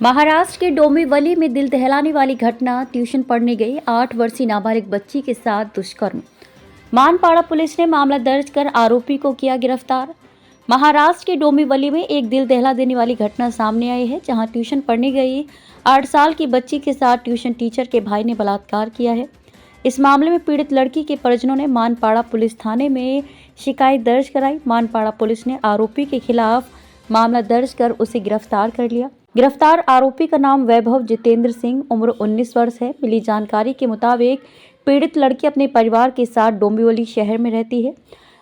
महाराष्ट्र के डोंबिवली में दिल दहलाने वाली घटना। ट्यूशन पढ़ने गई 8 वर्षीय नाबालिग बच्ची के साथ दुष्कर्म। मानपाड़ा पुलिस ने मामला दर्ज कर आरोपी को किया गिरफ्तार। महाराष्ट्र के डोंबिवली में एक दिल दहला देने वाली घटना सामने आई है, जहां ट्यूशन पढ़ने गई 8 साल की बच्ची के साथ ट्यूशन टीचर के भाई ने बलात्कार किया है। इस मामले में पीड़ित लड़की के परिजनों ने मानपाड़ा पुलिस थाने में शिकायत दर्ज कराई। मानपाड़ा पुलिस ने आरोपी के खिलाफ मामला दर्ज कर उसे गिरफ्तार कर लिया। गिरफ्तार आरोपी का नाम वैभव जितेंद्र सिंह, उम्र 19 वर्ष है। मिली जानकारी के मुताबिक पीड़ित लड़की अपने परिवार के साथ डोंबिवली शहर में रहती है।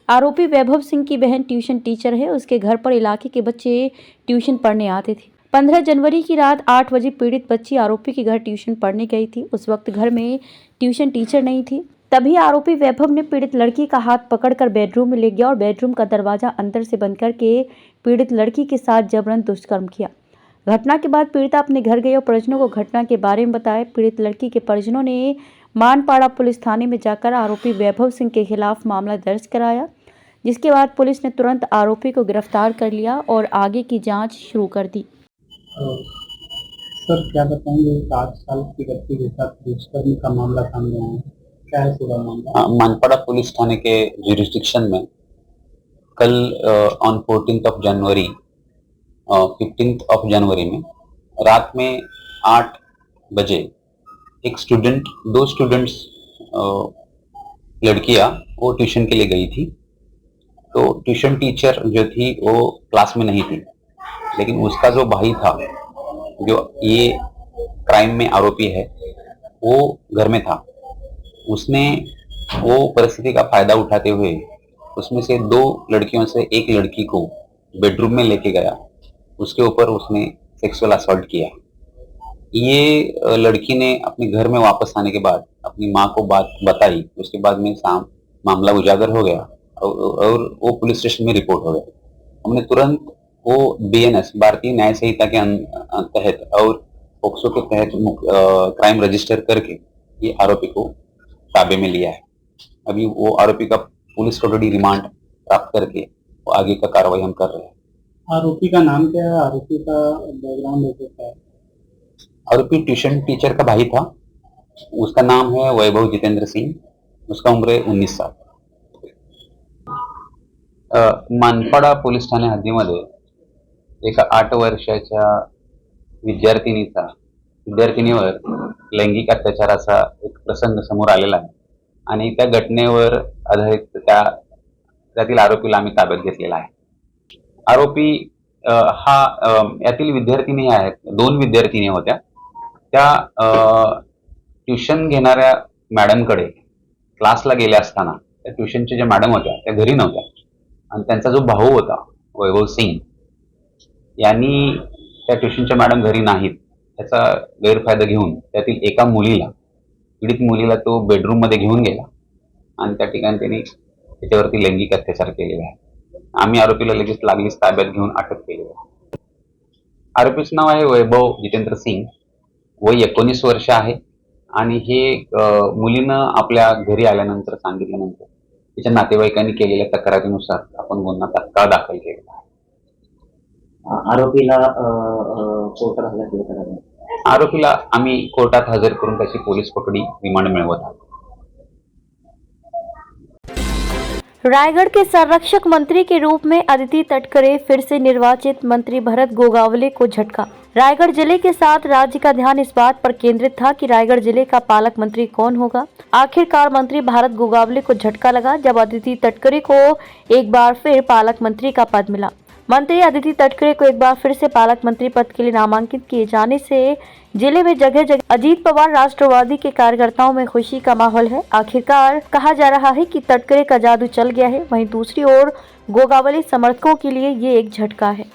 आरोपी वैभव सिंह की बहन ट्यूशन टीचर है। उसके घर पर इलाके के बच्चे ट्यूशन पढ़ने आते थे। 15 जनवरी की रात 8 बजे पीड़ित बच्ची आरोपी के घर ट्यूशन पढ़ने गई थी। उस वक्त घर में ट्यूशन टीचर नहीं थी। तभी आरोपी वैभव ने पीड़ित लड़की का हाथ पकड़कर बेडरूम में ले गया और बेडरूम का दरवाजा अंदर से बंद करके पीड़ित लड़की के साथ जबरन दुष्कर्म किया। घटना के बाद पीड़िता अपने घर गई और परिजनों को घटना के बारे में बताया। पीड़ित लड़की के परिजनों ने मानपाड़ा पुलिस थाने में जाकर आरोपी वैभव सिंह के खिलाफ मामला दर्ज कराया, जिसके बाद पुलिस ने तुरंत आरोपी को गिरफ्तार कर लिया और आगे की जांच शुरू कर दी। सर, क्या बताएंगे 8 साल की बच्ची के साथ दुष्कर्म का मामला सामने आया है, क्या है पूरा मामला? मानपाड़ा पुलिस थाने के जुरिस्डिक्शन में कल ऑन 14th जनवरी 15th जनवरी में रात में 8 बजे एक दो स्टूडेंट्स लड़कियां वो ट्यूशन के लिए गई थी। तो ट्यूशन टीचर जो थी वो क्लास में नहीं थी, लेकिन उसका जो भाई था, जो ये क्राइम में आरोपी है, वो घर में था। उसने वो परिस्थिति का फायदा उठाते हुए उसमें से 2 लड़कियों से एक लड़की को बेडरूम में लेके गया। उसके ऊपर उसने सेक्सुअल असॉल्ट किया। ये लड़की ने अपने घर में वापस आने के बाद अपनी माँ को बात बताई। उसके बाद में मामला उजागर हो गया और वो पुलिस स्टेशन में रिपोर्ट हो गया। हमने तुरंत वो BNS भारतीय न्याय संहिता के तहत और पोक्सो के तहत क्राइम रजिस्टर करके ये आरोपी को ताबे में लिया है। अभी वो आरोपी का पुलिस कस्टडी रिमांड प्राप्त करके वो आगे का कार्रवाई हम कर रहे हैं। आरोपी का नाम क्या है? आरोपी का बैकग्राउंड क्या है? आरोपी ट्यूशन टीचर का भाई था। उसका नाम है वैभव जितेंद्र सिंह। उसका उम्र है 19 साल। मानपाडा पोलीस ठाणे हद्दीमध्ये एका 8 वर्षाच्या विद्यार्थिनीवर लैंगिक अत्याचाराचा एक प्रसंग समोर आलेला आहे आणि त्या घटनेवर आधारित त्यातील आरोपीला आम्ही ताब्यात घेतलेला आहे। आरोपी यातील विद्यार्थिनी आहेत, 2 विद्यार्थिनी होत्या। त्या ट्यूशन घेणाऱ्या मॅडमकडे क्लासला गेल्या असताना त्या ट्यूशनच्या ज्या मॅडम होत्या त्या घरी नव्हत्या आणि त्यांचा जो भाऊ होता वैभव सिंग यांनी त्या ट्यूशनच्या मॅडम घरी नाहीत त्याचा गैरफायदा घेऊन त्यातील एका पीडित मुलीला तो बेडरूम मध्ये घेऊन गेला आणि त्या ठिकाणी त्यांनी त्याच्यावरती लैंगिक अत्याचार केलेले आहे। आम्ही आरोपीला लगेच लागलीच ताब्यात घेऊन अटक केली आहे। आरोपीचं नाव आहे वैभव जितेंद्र सिंग, वय 19 वर्ष आहे आणि हे मुलीनं आपल्या घरी आल्यानंतर सांगितल्यानंतर तिच्या नातेवाईकांनी केलेल्या तक्रारीनुसार आपण गुन्हा तात्काळ दाखल केला आहे। आरोपीला आम्ही कोर्टात हजर करून त्याची पोलीस कोठडी रिमांड मिळवत आहोत। रायगढ़ के संरक्षक मंत्री के रूप में अदिति तटकरे फिर से निर्वाचित। मंत्री भरत गोगावले को झटका। रायगढ़ जिले के साथ राज्य का ध्यान इस बात पर केंद्रित था कि रायगढ़ जिले का पालक मंत्री कौन होगा। आखिरकार मंत्री भरत गोगावले को झटका लगा जब अदिति तटकरे को एक बार फिर पालक मंत्री का पद मिला। मंत्री अदिति तटकरे को एक बार फिर से पालक मंत्री पद के लिए नामांकित किए जाने से जिले में जगह जगह अजीत पवार राष्ट्रवादी के कार्यकर्ताओं में खुशी का माहौल है। आखिरकार कहा जा रहा है कि तटकरे का जादू चल गया है। वहीं दूसरी ओर गोगावले समर्थकों के लिए ये एक झटका है।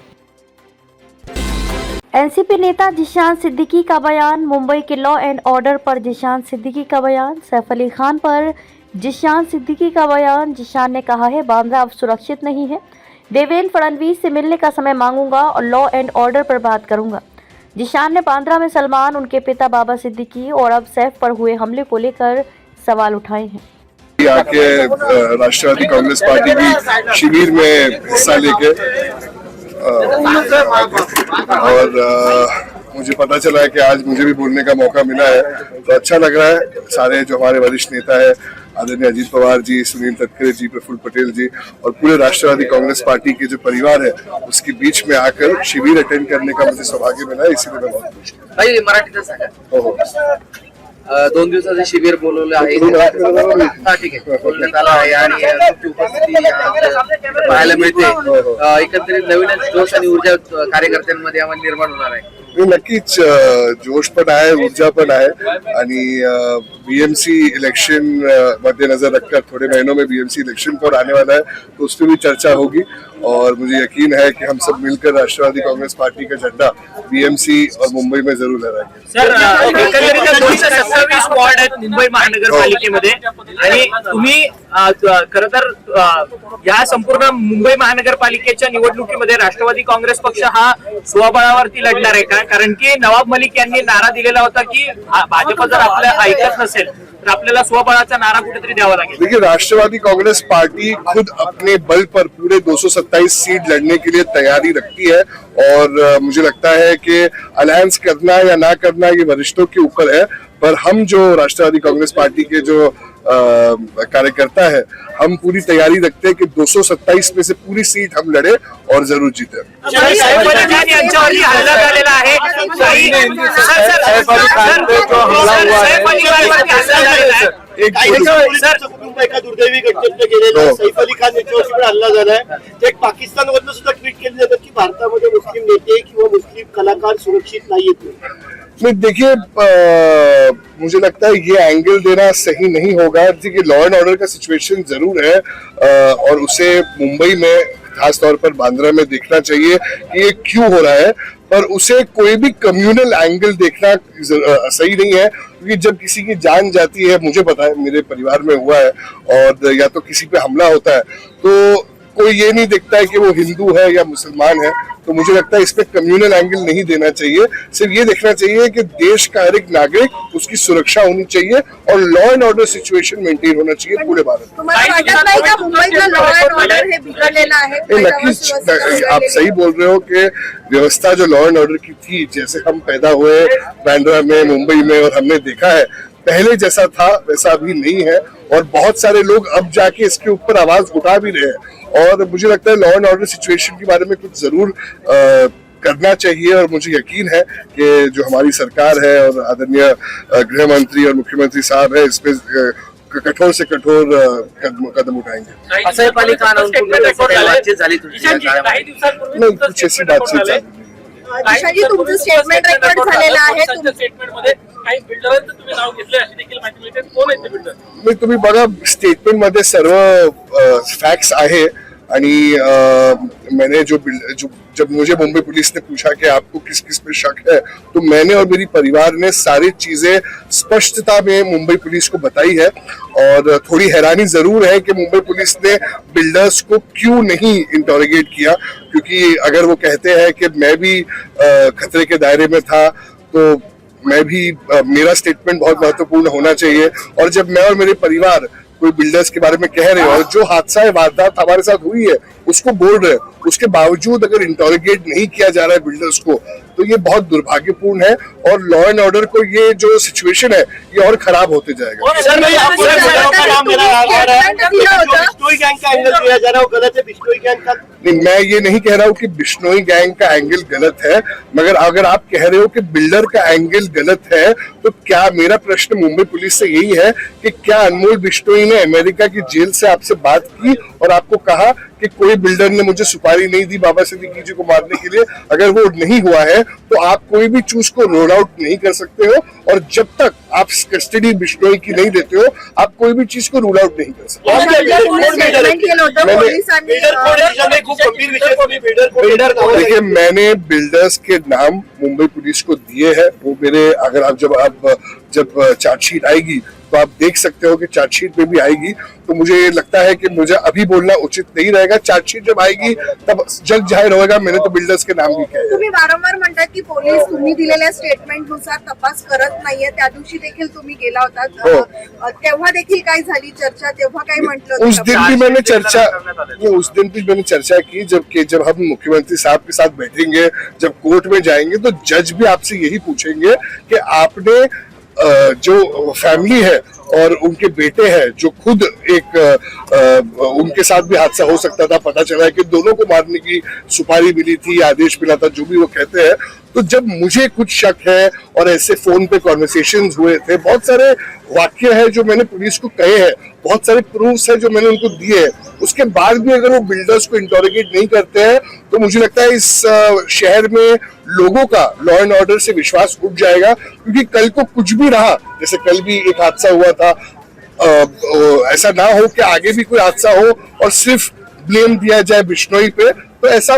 एनसीपी नेता जिशान सिद्दीकी का बयान। मुंबई के लॉ एंड ऑर्डर पर जिशान सिद्दीकी का बयान। सैफ अली खान पर जिशान सिद्दीकी का बयान। जिशान ने कहा है बांद्रा अब सुरक्षित नहीं है। देवेंद्र फडणवीस से मिलने का समय मांगूंगा और लॉ एंड ऑर्डर पर बात करूंगा। जिशान ने बांद्रा में सलमान, उनके पिता बाबा सिद्दीकी और अब सैफ पर हुए हमले को लेकर सवाल उठाए हैं। आके राष्ट्रवादी कांग्रेस पार्टी भी शिविर में हिस्सा लेके और मुझे पता चला है कि आज मुझे भी बोलने का मौका मिला है, तो अच्छा लग रहा है। सारे जो हमारे वरिष्ठ नेता है, आदरणीय अजीत पवार जी, सुनील तटकरे जी, प्रफुल्ल पटेल जी और पूरे राष्ट्रवादी कांग्रेस पार्टी के जो परिवार है उसके बीच में आकर शिविर अटेंड करने का मुझे सौभाग्य मिला है, इसीलिए मैं बहुत खुश हूँ। भाई मराठीतच सांगा. हो. 2 दिवसाचं शिबिर बोलवलं आहे. हा ठीक आहे, बोलण्यात आलं आहे आणि तुमची उपस्थिती आज पाहायला मिळते. एकंदरीत नवीन जोश आणि ऊर्जा कार्यकर्त्यांमध्ये आम्हाला निर्माण होणार आहे. नक्कीच जोश पण आहे, ऊर्जा पण आहे आणि बीएमसी इलेक्शन मद्देनजर रखकर थोड़े महीनों में बीएमसी इलेक्शन पर आने वाला है, तो उस पर भी चर्चा होगी और मुझे यकीन है कि हम सब मिलकर राष्ट्रवादी कांग्रेस पार्टी का झंडा बीएमसी और मुंबई में जरूर लहराएंगे. सर, एकंदरीत 227 वॉर्ड आहेत मुंबई महानगरपालिकेमध्ये आणि तुम्ही खरं तर या संपूर्ण मुंबई महानगरपालिकेच्या निवडणुकीमध्ये राष्ट्रवादी काँग्रेस पक्ष हा स्वबळावरती लढणार आहे का? कारण की नवाब मलिक यांनी नारा दिलेला होता की भाजप जर आपलं ऐकत नसेल तर आपल्याला स्वबळाचा नारा कुठेतरी द्यावा लागेल. देखिए, राष्ट्रवादी कांग्रेस पार्टी खुद अपने बल पर पूरे 227 सीट लड़ने के लिए तैयारी रखती है और मुझे लगता है कि अलायंस करना या ना करना ये वरिष्ठों के ऊपर है, पर हम जो राष्ट्रवादी कांग्रेस पार्टी के जो कार्यकर्ता है, हम पूरी तैयारी रखते हैं कि 227 में से पूरी सीट हम लड़े और जरूर जीते. सैफ अली खान यांच्यावरती हल्ला झालेला आहे. सैफ अली खान जो हमला हुआ है, सैफ अली खानवरती हल्ला झालेला आहे. कुटुंब एका दुर्दैवी घटनेत गेलेलं सैफ अली खान यांच्यावरती पण हल्ला झालाय. ते एक पाकिस्तानवरनं सुद्धा ट्विट केले जातात की भारतामध्ये मुस्लिम नेते किंवा मुस्लिम कलाकार सुरक्षित नाहीयेत. नहीं, देखिए, मुझे लगता है ये एंगल देना सही नहीं होगा. देखिए, लॉ एंड ऑर्डर का सिचुएशन जरूर है और उसे मुंबई में खास तौर पर बांद्रा में देखना चाहिए कि ये क्यों हो रहा है, पर उसे कोई भी कम्युनल एंगल देखना सही नहीं है, क्योंकि जब किसी की जान जाती है, मुझे पता है मेरे परिवार में हुआ है, और या तो किसी पे हमला होता है तो कोई ये नहीं देखता है कि वो हिंदू है या मुसलमान है. तो मुझे लगता है इस पे कम्युनल एंगल नहीं देना चाहिए. सिर्फ ये देखना चाहिए कि देश का हर एक नागरिक उसकी सुरक्षा होनी चाहिए और law and order situation maintain होना चाहिए पूरे भारत में. नक्कीच, आप सही बोल रहे हो कि व्यवस्था जो लॉ एंड ऑर्डर की थी, जैसे हम पैदा हुए बांद्रा में, मुंबई में, और हमने देखा है पहले जैसा था वैसा अभी नहीं है, और बहुत सारे लोग अब जाके इसके ऊपर आवाज उठा भी रहे हैं. और मुझे लगता है लॉ एंड ऑर्डर सिचुएशन के बारे में कुछ जरूर करना चाहिए, और मुझे यकीन है कि जो हमारी सरकार है और आदरणीय गृह मंत्री और मुख्यमंत्री साहब है, इस पे कठोर से कठोर कदम उठाएंगे. सैफ अली खान बातचीत झाली तुमची? नहीं, कुछ ऐसी बातचीत चालू नहीं. तुमचं स्टेटमेंट रेकॉर्ड झालेलं आहे. स्टेटमेंटमध्ये काही बिल्डरांचं तुम्ही नाव घेतलंय अशी देखील माहिती मिळते. कोण आहेत ते बिल्डर? नाही, तुम्ही बघा, स्टेटमेंट मध्ये सर्व फैक्ट्स आहे आणि मैंने जब मुझे मुंबई पुलिस ने पूछा कि आपको किस किस पे शक है, तो मैंने और मेरी परिवार ने सारी चीजें स्पष्टता में मुंबई पुलिस को बताई है. और थोड़ी हैरानी जरूर है कि मुंबई पुलिस ने बिल्डर्स को क्यों नहीं इंटरोगेट किया, क्योंकि अगर वो कहते हैं कि मैं भी खतरे के दायरे में था, तो मैं भी मेरा स्टेटमेंट बहुत महत्वपूर्ण होना चाहिए. और जब मैं और मेरे परिवार कोई बिल्डर्स के बारे में कह रहे हो और जो हादसा है, वारदात हमारे साथ हुई है, उसको बोल रहे हैं, उसके बावजूद अगर इंटरोगेट नहीं किया जा रहा है बिल्डर्स को, तो ये बहुत दुर्भाग्यपूर्ण है और लॉ एंड ऑर्डर को ये जो सिचुएशन है ये और खराब होते जाएगा. सर, बिश्नोई गैंग का एंगल दिया जा रहा है, गलत है. बिश्नोई गैंग का नहीं, मैं ये नहीं कह रहा हूँ कि बिश्नोई गैंग का एंगल गलत है, मगर अगर आप कह रहे हो कि बिल्डर का एंगल गलत है, तो क्या, मेरा प्रश्न मुंबई पुलिस से यही है कि क्या अनमोल बिश्नोई ने अमेरिका की जेल से आपसे बात की और आपको कहा कि कोई बिल्डर ने मुझे सुपारी नहीं दी बाबा सिद्दीकी जी को मारने के लिए? अगर वो नहीं हुआ है तो आप कोई भी चीज को रोल आउट नहीं कर सकते हो, और जब तक आप कस्टडी बिश्नोई की नहीं देते हो, आप कोई भी चीज को रूल आउट नहीं कर सकते. देखिए, मैंने बिल्डर्स के नाम मुंबई पुलिस को दिए हैं. वो मेरे, अगर आप जब आप जब चार्जशीट आएगी तो आप देख सकते हो कि चार्जशीट में भी आएगी। तो मुझे लगता है कि मुझे अभी बोलना उचित नहीं रहेगा। चार्जशीट जब आएगी तब जग जाहीर होगा। मैंने तो बिल्डर्स के नाम भी कहे। तुम्ही वारंवार म्हणतात की पोलीस तुम्ही दिलेल्या स्टेटमेंटनुसार तपास करत नाहीये. त्या दिवशी देखील तुम्ही गेला होता, तेव्हा देखील काय झाली चर्चा? तेव्हा काय म्हटलं? उस दिन भी मैंने चर्चा की जब हम मुख्यमंत्री साहब के साथ बैठेंगे, जब कोर्ट में जाएंगे तो जज भी आपसे यही पूछेंगे कि आपने जो फैमिली है और उनके बेटे हैं जो खुद एक उनके साथ भी हादसा हो सकता था, पता चला है कि दोनों को मारने की सुपारी मिली थी, आदेश मिला था, जो भी वो कहते हैं। तो जब मुझे कुछ शक है और ऐसे फोन पे कॉन्वर्सेशंस हुए थे, बहुत सारे वाक्य है जो मैंने पुलिस को कहे हैं, बहुत सारे प्रूफ्स है जो मैंने उनको दिए हैं, उसके बाद भी अगर वो बिल्डर्स को इंटरोगेट नहीं करते हैं तो मुझे लगता है इस शहर में लोगों का लॉ एंड ऑर्डर से विश्वास उठ जाएगा। क्योंकि कल को कुछ भी रहा, जैसे कल भी एक हादसा हुआ था, ऐसा ना हो कि आगे भी कोई हादसा हो और सिर्फ ब्लेम दिया जाए बिश्नोई पे, तो ऐसा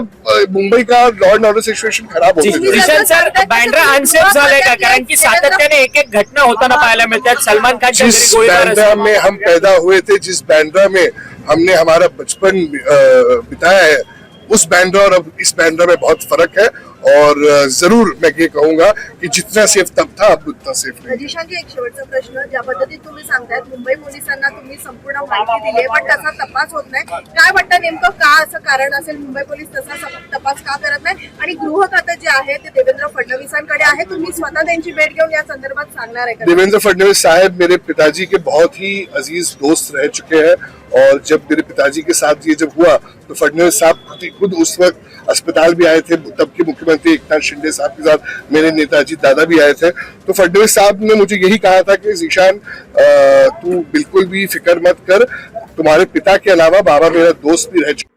मुंबई का लॉ एंड ऑर्डर सिच्युएशन खराब हो सकता है। जिशन सर, बँड्रा अनसेफ झालंय का? कारण की सातत्याने एक एक घटना होताना पाहायला मिळतात. सलमान खानच्या जिस घरी गोळीबार बँड्रा असतो. में हम पैदा हुए थे, जिस बँड्रा में हमने हमारा बचपन बिताया है, उस बँड्रा और अब इस बँड्रा में बहुत फर्क है। और जरूर मैं ये कहूंगा कि जितना सेफ तब था अब उतना सेफ नहीं। जिशांजी, एक शेवटचा प्रश्न. ज्या पद्धतीत तुम्ही सांगतायत मुंबई पोलिसांना तुम्ही संपूर्ण माहिती दिली आहे, पण तसा तपास होत नाही. काय वाटतं नेमकं का असं कारण असेल? मुंबई पोलीस तसा तपास का करत नाही? आणि गृह खातं जे आहे ते देवेंद्र फडणवीसांकडे आहे. तुम्ही स्वतः त्यांची भेट घेऊन या संदर्भात सांगणार आहे का? देवेंद्र फडणवीस साहब मेरे पिताजी के बहुत ही अजीज दोस्त रह चुके हैं और जब मेरे पिताजी के साथ ये जब हुआ तो फडणवीस साहब खुद उस वक्त अस्पताल भी आए थे। तब के मुख्यमंत्री एकनाथ शिंदे साहब के साथ मेरे नेताजी दादा भी आए थे। तो फडणवीस साहब ने मुझे यही कहा था कि जीशान, तू बिल्कुल भी फिक्र मत कर, तुम्हारे पिता के अलावा बाबा मेरा दोस्त भी रह चुका।